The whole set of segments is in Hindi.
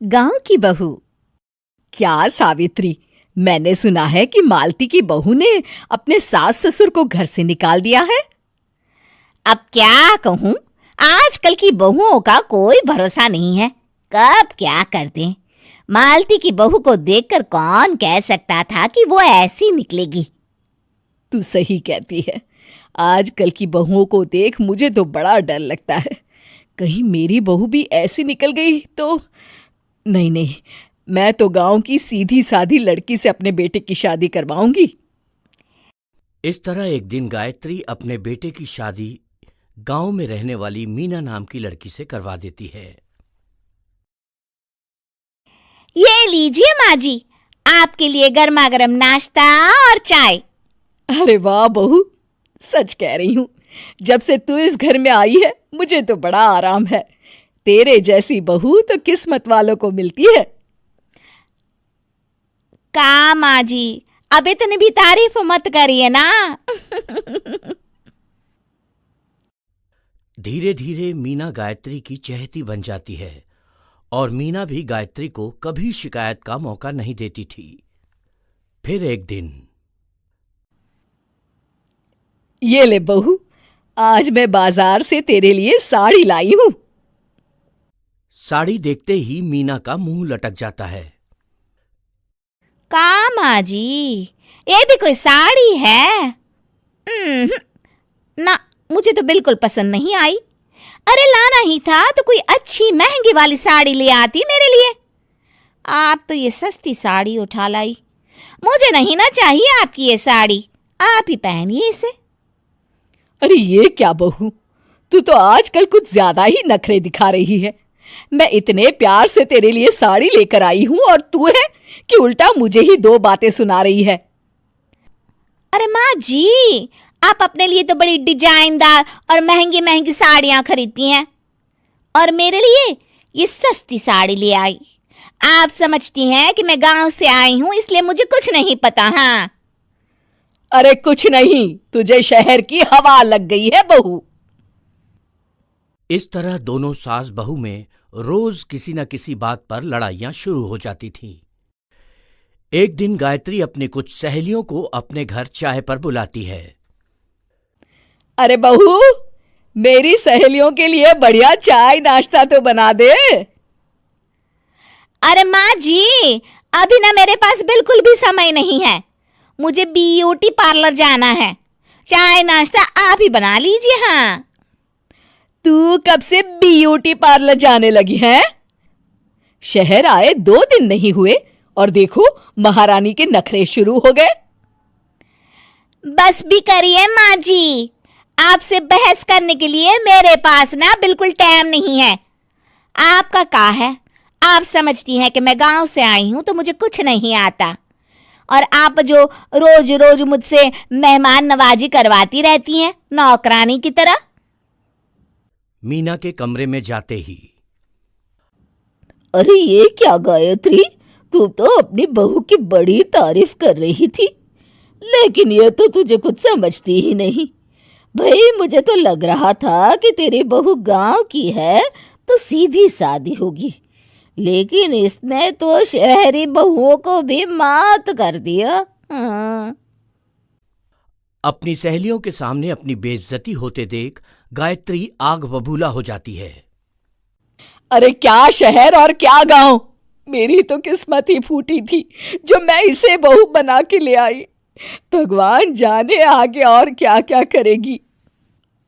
गांव की बहू। क्या सावित्री, मैंने सुना है कि मालती की बहू ने अपने सास ससुर को घर से निकाल दिया है। अब क्या कहूं, आजकल की बहुओं का कोई भरोसा नहीं है, कब क्या कर दें। मालती की बहू को देखकर कौन कह सकता था कि वो ऐसी निकलेगी। तू सही कहती है। आजकल की बहुओं को देख मुझे तो बड़ा डर लगता है। कहीं मेरी बहू भी ऐसी निकल गई तो। नहीं, मैं तो गांव की सीधी सादी लड़की से अपने बेटे की शादी करवाऊंगी। इस तरह एक दिन गायत्री अपने बेटे की शादी गांव में रहने वाली मीना नाम की लड़की से करवा देती है। ये लीजिए माँ जी, आपके लिए गर्मा गर्म नाश्ता और चाय। अरे वाह बहू, सच कह रही हूँ, जब से तू इस घर में आई है मुझे तो बड़ा आराम है। तेरे जैसी बहू तो किस्मत वालों को मिलती है। का माँ जी, अब इतनी भी तारीफ मत करिए ना। धीरे धीरे मीना गायत्री की चहेती बन जाती है और मीना भी गायत्री को कभी शिकायत का मौका नहीं देती थी। फिर एक दिन, ये ले बहू, आज मैं बाजार से तेरे लिए साड़ी लाई हूं। साड़ी देखते ही मीना का मुंह लटक जाता है। का माँ जी, ये भी कोई साड़ी है? ना, मुझे तो बिल्कुल पसंद नहीं आई। अरे लाना ही था तो कोई अच्छी महंगी वाली साड़ी ले आती मेरे लिए। आप तो ये सस्ती साड़ी उठा लाई। मुझे नहीं ना चाहिए आपकी ये साड़ी, आप ही पहनिए इसे। अरे ये क्या बहू, तू तो आजकल कुछ ज्यादा ही नखरे दिखा रही है। मैं इतने प्यार से तेरे लिए साड़ी लेकर आई हूं और तू है कि उल्टा मुझे ही दो बातें सुना रही है। अरे माँ जी, आप अपने लिए तो बड़ी डिजाइनदार और महंगी महंगी साड़ियां खरीदती हैं और मेरे लिए ये सस्ती साड़ी ले आई। आप समझती हैं कि मैं गांव से आई हूं इसलिए मुझे कुछ नहीं पता। हाँ, अरे कुछ नहीं, तुझे शहर की हवा लग गई है बहू। इस तरह दोनों सास बहू में रोज किसी न किसी बात पर लड़ाइयां शुरू हो जाती थीं। एक दिन गायत्री अपनी कुछ सहेलियों को अपने घर चाय पर बुलाती है। अरे बहू, मेरी सहेलियों के लिए बढ़िया चाय नाश्ता तो बना दे। अरे माँ जी, अभी ना मेरे पास बिल्कुल भी समय नहीं है। मुझे ब्यूटी पार्लर जाना है। चाय नाश्ता आप ही बना लीजिए। हाँ, तू कब से ब्यूटी पार्लर जाने लगी है? शहर आए 2 दिन नहीं हुए और देखो महारानी के नखरे शुरू हो गए। बस भी करिए माँ जी, आपसे बहस करने के लिए मेरे पास ना बिल्कुल टाइम नहीं है। आपका क्या है, आप समझती हैं कि मैं गांव से आई हूं तो मुझे कुछ नहीं आता और आप जो रोज रोज मुझसे मेहमान नवाजी करवाती रहती हैं नौकरानी की तरह। मीना के कमरे में जाते ही, अरे ये क्या गायत्री, तू तो अपनी बहू की बड़ी तारीफ कर रही थी, लेकिन ये तो तुझे कुछ समझती ही नहीं। भाई मुझे तो लग रहा था कि तेरी बहू गांव की है तो सीधी सादी होगी, लेकिन इसने तो शहरी बहुओं को भी मात कर दिया। हाँ। अपनी सहेलियों के सामने अपनी बेइज्जती होते देख गायत्री आग बबूला हो जाती है। अरे क्या शहर और क्या गांव, मेरी तो किस्मत ही फूटी थी जो मैं इसे बहू बना के ले आई। भगवान जाने आगे और क्या क्या करेगी।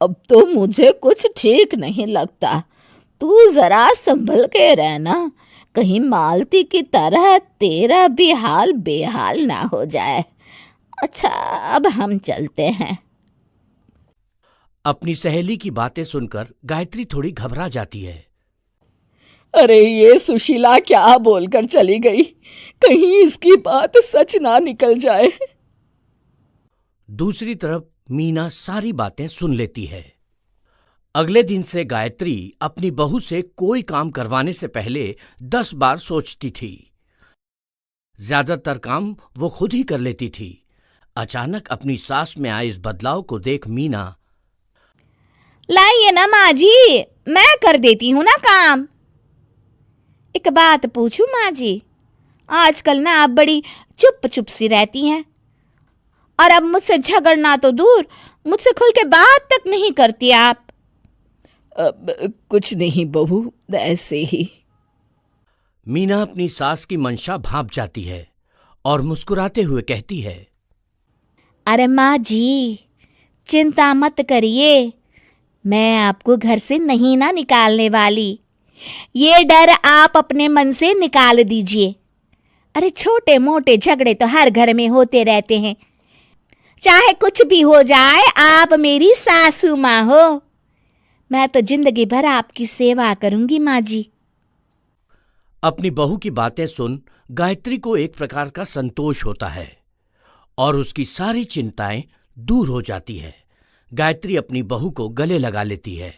अब तो मुझे कुछ ठीक नहीं लगता। तू जरा संभल के रहना, कहीं मालती की तरह तेरा भी हाल बेहाल ना हो जाए। अच्छा, अब हम चलते हैं। अपनी सहेली की बातें सुनकर गायत्री थोड़ी घबरा जाती है। अरे ये सुशीला क्या बोलकर चली गई, कहीं इसकी बात सच ना निकल जाए। दूसरी तरफ मीना सारी बातें सुन लेती है। अगले दिन से गायत्री अपनी बहू से कोई काम करवाने से पहले 10 बार सोचती थी। ज्यादातर काम वो खुद ही कर लेती थी। अचानक अपनी सास में आए इस बदलाव को देख मीना, लाइए ना माँ जी, मैं कर देती हूँ ना काम। एक बात पूछूं माँ जी, आजकल ना आप बड़ी चुप चुप सी रहती हैं और अब मुझसे झगड़ना तो दूर, मुझसे खुल के बात तक नहीं करती आप। कुछ नहीं बहू, ऐसे ही। मीना अपनी सास की मंशा भांप जाती है और मुस्कुराते हुए कहती है, अरे माँ जी, चिंता मत करिए, मैं आपको घर से नहीं ना निकालने वाली। ये डर आप अपने मन से निकाल दीजिए। अरे छोटे मोटे झगड़े तो हर घर में होते रहते हैं, चाहे कुछ भी हो जाए, आप मेरी सासू माँ हो। मैं तो जिंदगी भर आपकी सेवा करूंगी माँ जी। अपनी बहू की बातें सुन गायत्री को एक प्रकार का संतोष होता है और उसकी सारी चिंताएं दूर हो जाती है। गायत्री अपनी बहू को गले लगा लेती है।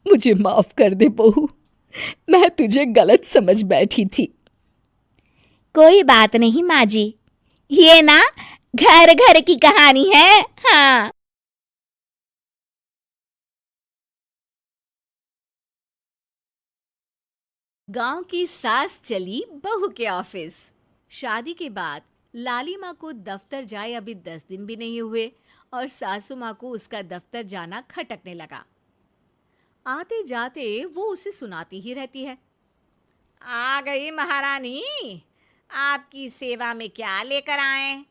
मुझे माफ कर दे बहू, मैं तुझे गलत समझ बैठी थी। कोई बात नहीं माँ जी, ये ना घर घर की कहानी है। हाँ। गांव की सास चली बहू के ऑफिस। शादी के बाद लाली माँ को दफ्तर जाए अभी 10 दिन भी नहीं हुए और सासू माँ को उसका दफ्तर जाना खटकने लगा। आते जाते वो उसे सुनाती ही रहती है। आ गई महारानी, आपकी सेवा में क्या लेकर आए?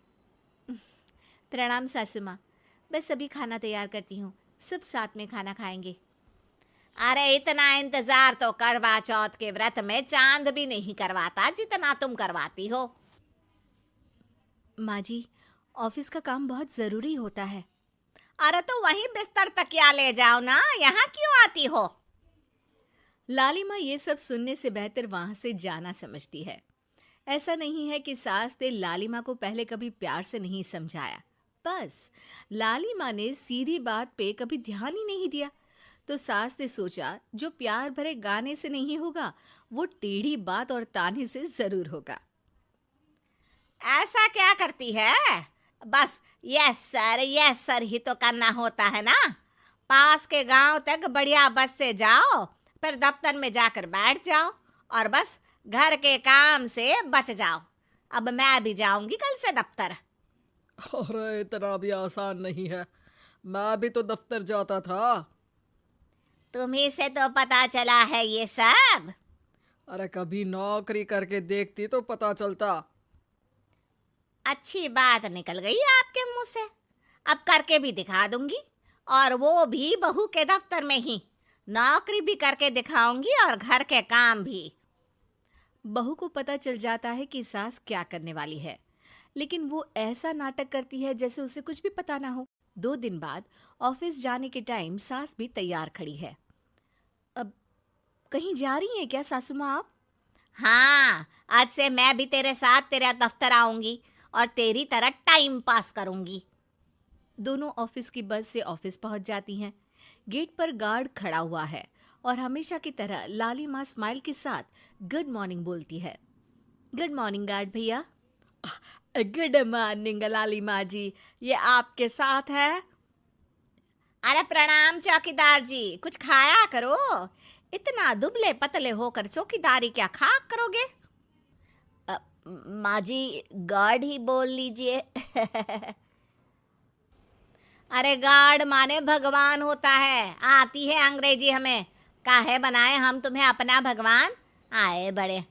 प्रणाम सासू माँ, बस अभी खाना तैयार करती हूँ, सब साथ में खाना खाएंगे। अरे इतना इंतजार तो करवा चौथ के व्रत में चांद भी नहीं करवाता जितना तुम करवाती हो। माँ जी, ऑफिस का काम बहुत जरूरी होता है। अरे तो वहीं बिस्तर तकिया ले जाओ ना, यहाँ क्यों आती हो? लाली माँ ये सब सुनने से बेहतर वहां से जाना समझती है। ऐसा नहीं है कि सास ने लाली माँ को पहले कभी प्यार से नहीं समझाया, बस लाली माँ ने सीधी बात पे कभी ध्यान ही नहीं दिया। तो सास ने सोचा जो प्यार भरे गाने से नहीं होगा, वो टेढ़ी बात और ताने से जरूर होगा। ऐसा क्या करती है? बस यस सर ही तो करना होता है ना। पास के गांव तक बढ़िया बस से जाओ, फिर दफ्तर में जाकर बैठ जाओ और बस घर के काम से बच जाओ। अब मैं भी जाऊंगी कल से दफ्तर। अरे इतना भी आसान नहीं है, मैं भी तो दफ्तर जाता था। तुम्ही से तो पता चला है ये सब। अरे कभी नौकरी करके देखती तो पता चलता। अच्छी बात निकल गई आपके मुंह से, अब करके भी दिखा दूंगी, और वो भी बहू के दफ्तर में ही। नौकरी भी करके दिखाऊंगी और घर के काम भी। बहू को पता चल जाता है कि सास क्या करने वाली है, लेकिन वो ऐसा नाटक करती है जैसे उसे कुछ भी पता ना हो। 2 दिन बाद ऑफिस जाने के टाइम सास भी तैयार खड़ी है। अब कहीं जा रही हैं क्या सासू माँ आप? हाँ, आज से मैं भी तेरे साथ तेरा दफ्तर आऊंगी और तेरी तरह टाइम पास करूंगी। दोनों ऑफिस की बस से ऑफिस पहुंच जाती हैं। गेट पर गार्ड खड़ा हुआ है और हमेशा की तरह लाली माँ स्माइल के साथ गुड मॉर्निंग बोलती है। गुड मॉर्निंग गार्ड भैया। गुड मॉर्निंग लाली माँ जी, ये आपके साथ है। अरे प्रणाम चौकीदार जी, कुछ खाया करो। इतना दुबले पतले होकर चौकीदारी क्या खाक करोगे? माँ जी, गार्ड ही बोल लीजिए। अरे गार्ड माने भगवान होता है, आती है अंग्रेजी हमें। काहे बनाए हम तुम्हें अपना भगवान, आए बड़े।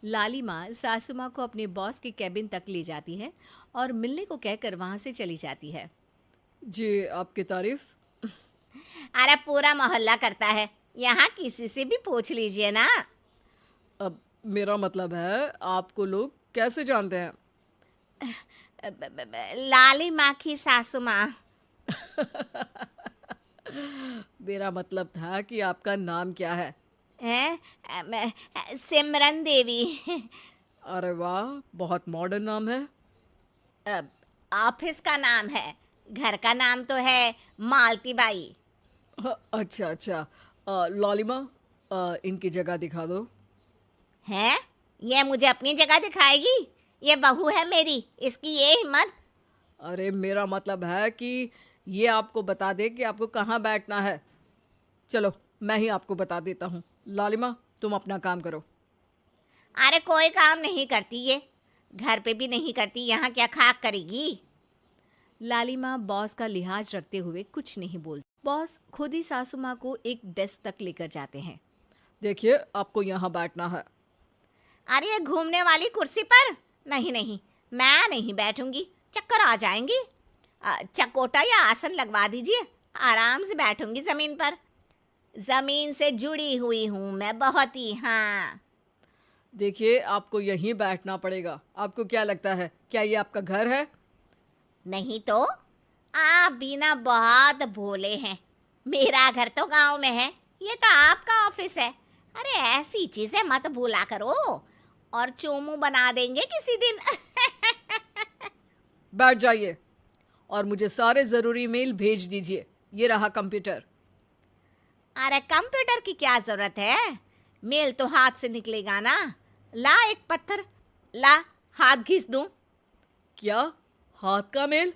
लाली माँ सासू माँ को अपने बॉस के कैबिन तक ले जाती है और मिलने को कहकर वहां से चली जाती है। जी, आपकी तारीफ। अरे पूरा मोहल्ला करता है, यहाँ किसी से भी पूछ लीजिए ना। अब मेरा मतलब है आपको लोग कैसे जानते हैं? लाली माँ की सासू माँ। मेरा मतलब था कि आपका नाम क्या है? सिमरन देवी। अरे वाह, बहुत मॉडर्न नाम है। ऑफिस का नाम है, घर का नाम तो है मालती बाई। अच्छा अच्छा, लालिमा, इनकी जगह दिखा दो। है? ये मुझे अपनी जगह दिखाएगी? ये बहू है मेरी, इसकी ये हिम्मत। अरे मेरा मतलब है कि ये आपको बता दे कि आपको कहाँ बैठना है। चलो मैं ही आपको बता देता हूँ। लालिमा, तुम अपना काम करो। अरे कोई काम नहीं करती ये, घर पे भी नहीं करती, यहाँ क्या खाक करेगी। लालिमा बॉस का लिहाज रखते हुए कुछ नहीं बोलती। बॉस खुद ही सासू माँ को एक डेस्क तक लेकर जाते हैं। देखिए, आपको यहाँ बैठना है। अरे ये घूमने वाली कुर्सी पर नहीं नहीं, मैं नहीं बैठूंगी, चक्कर आ जाएंगी। चकोटा या आसन लगवा दीजिए, आराम से बैठूंगी जमीन पर। जमीन से जुड़ी हुई हूँ मैं बहुत ही। हाँ देखिए, आपको यहीं बैठना पड़ेगा। आपको क्या लगता है, क्या ये आपका घर है? नहीं तो, आप भी ना बहुत भोले हैं। मेरा घर तो गांव में है, ये तो आपका ऑफिस है। अरे ऐसी चीजें मत भूला करो, और चोमू बना देंगे किसी दिन। बैठ जाइए और मुझे सारे ज़रूरी मेल भेज दीजिए। ये रहा कंप्यूटर। अरे कंप्यूटर की क्या जरूरत है, मेल तो हाथ से निकलेगा ना। ला एक पत्थर, ला हाथ घिस दूं। क्या हाथ का मेल?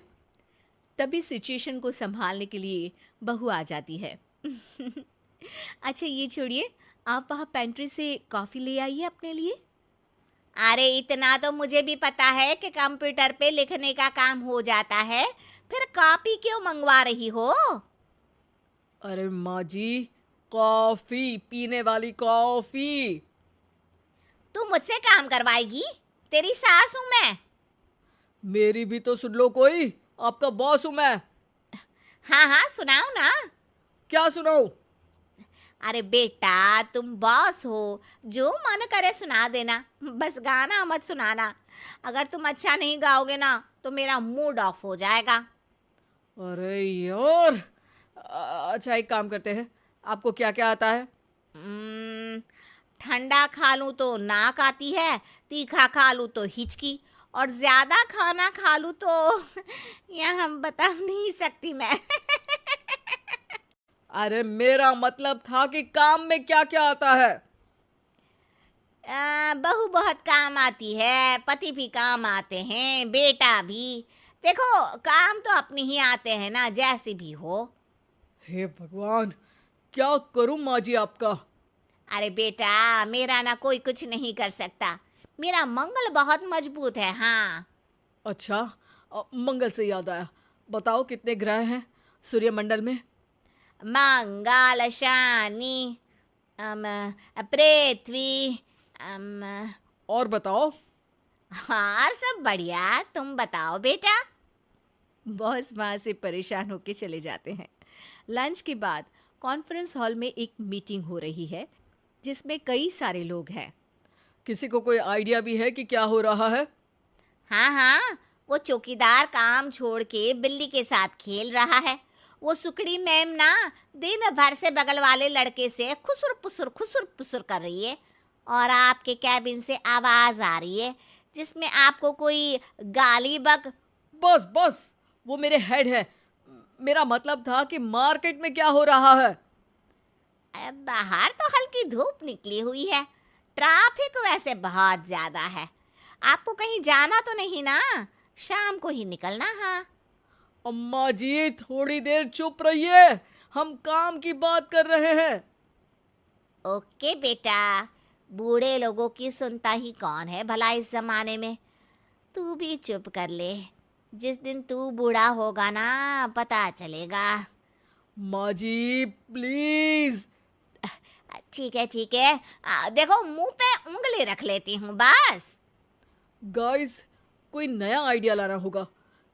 तभी सिचुएशन को संभालने के लिए बहू आ जाती है। अच्छा ये छोड़िए, आप वहाँ पेंट्री से कॉफ़ी ले आइए अपने लिए। अरे इतना तो मुझे भी पता है कि कंप्यूटर पे लिखने का काम हो जाता है, फिर कॉपी क्यों मंगवा रही हो? अरे माँ जी, कॉफ़ी, पीने वाली कॉफ़ी। तू मुझसे काम करवाएगी? तेरी सास हूं मैं। मेरी भी तो सुन लो कोई, आपका बॉस हूँ मैं। हाँ हाँ सुनाओ ना। क्या सुनाऊं? अरे बेटा तुम बॉस हो, जो मन करे सुना देना, बस गाना मत सुनाना। अगर तुम अच्छा नहीं गाओगे ना तो मेरा मूड ऑफ हो जाएगा। अरे यार, अच्छा एक काम करते हैं, आपको क्या क्या आता है? ठंडा खा लूँ तो नाक आती है, तीखा खा लूँ तो हिचकी, और ज्यादा खाना खा लूँ तो यह हम बता नहीं सकती मैं। अरे मेरा मतलब था कि काम में क्या क्या आता है। बहू बहुत काम आती है, पति भी काम आते हैं, बेटा भी। देखो काम तो अपने ही आते हैं ना, जैसे भी हो। हे भगवान, क्या करूं माँ जी आपका। अरे बेटा मेरा ना कोई कुछ नहीं कर सकता, मेरा मंगल बहुत मजबूत है। हाँ अच्छा, मंगल से याद आया, बताओ कितने ग्रह हैं सूर्यमंडल में? मंगल, शनि, पृथ्वी, और बताओ। हाँ सब बढ़िया, तुम बताओ बेटा। बॉस वहाँ से परेशान होकर चले जाते हैं। लंच के बाद कॉन्फ्रेंस हॉल में एक मीटिंग हो रही है जिसमें कई सारे लोग हैं। किसी को कोई आइडिया भी है कि क्या हो रहा है? हाँ हाँ, वो चौकीदार काम छोड़ के बिल्ली के साथ खेल रहा है। वो सुकड़ी मैम ना दिन भर से बगल वाले लड़के से खुसुर पुसुर कर रही है, और आपके कैबिन से आवाज आ रही है जिसमें आपको कोई गाली बक। बस बस, वो मेरे हेड है। मेरा मतलब था कि मार्केट में क्या हो रहा है। बाहर तो हल्की धूप निकली हुई है, ट्रैफिक वैसे बहुत ज्यादा है। आपको कहीं जाना तो नहीं ना, शाम को ही निकलना। हाँ अम्मा जी थोड़ी देर चुप रहिए, हम काम की बात कर रहे हैं। ओके बेटा, बूढ़े लोगों की सुनता ही कौन है भला इस जमाने में। तू भी चुप कर ले, जिस दिन तू बूढ़ा होगा ना पता चलेगा। माँ जी प्लीज। ठीक है, देखो मुंह पे उंगली रख लेती हूँ बस। गाइस, कोई नया आइडिया लाना होगा।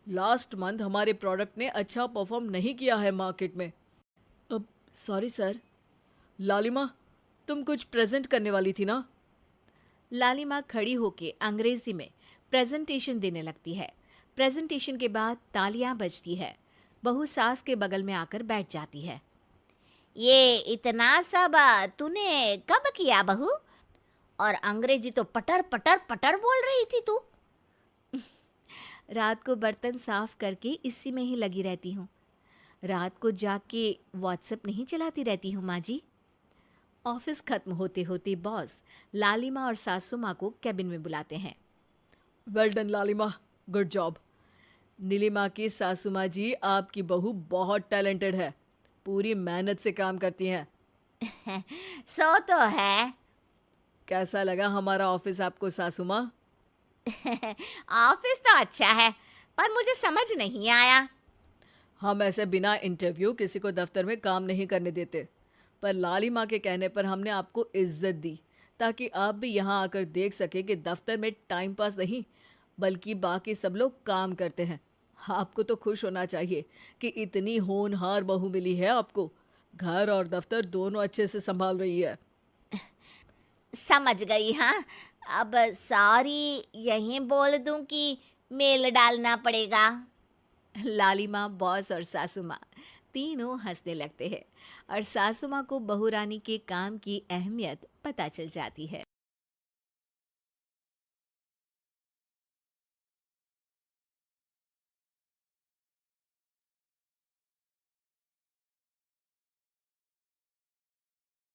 लास्ट मंथ हमारे प्रोडक्ट ने अच्छा परफॉर्म नहीं किया है मार्केट में। अब सॉरी सर। लालिमा, तुम कुछ प्रेजेंट करने वाली थी ना? लालिमा खड़ी होके अंग्रेजी में प्रेजेंटेशन देने लगती है। प्रेजेंटेशन के बाद तालियां बजती है। बहू सास के बगल में आकर बैठ जाती है। ये इतना सब तूने कब किया बहू? और अंग्रेजी तो पटर पटर पटर बोल रही थी तू। रात को बर्तन साफ करके इसी में ही लगी रहती हूँ। रात को जाग के व्हाट्सएप नहीं चलाती रहती हूँ माँ जी। ऑफिस खत्म होते होते बॉस लालिमा और सासू माँ को कैबिन में बुलाते हैं। वेल डन लालिमा, गुड जॉब। नीलिमा की सासू माँ जी, आपकी बहू बहुत टैलेंटेड है, पूरी मेहनत से काम करती हैं। सो तो है, कैसा लगा हमारा ऑफिस आपको सासू माँ? ऑफिस तो अच्छा है, पर मुझे समझ नहीं आया। हम ऐसे बिना इंटरव्यू किसी को दफ्तर में काम नहीं करने देते, पर लाली माँ के कहने पर हमने आपको इज्जत दी ताकि आप भी यहाँ आकर देख सके कि दफ्तर में टाइम पास नहीं बल्कि बाकी सब लोग काम करते हैं। आपको तो खुश होना चाहिए कि इतनी होनहार बहू मिली है आपको। घर और दफ्तर दोनों अच्छे से संभाल रही है। समझ गई। हाँ, अब सॉरी यहीं बोल दूं कि मेल डालना पड़ेगा? लाली माँ, बॉस और सासू माँ तीनों हंसने लगते हैं और सासू माँ को बहू रानी के काम की अहमियत पता चल जाती है।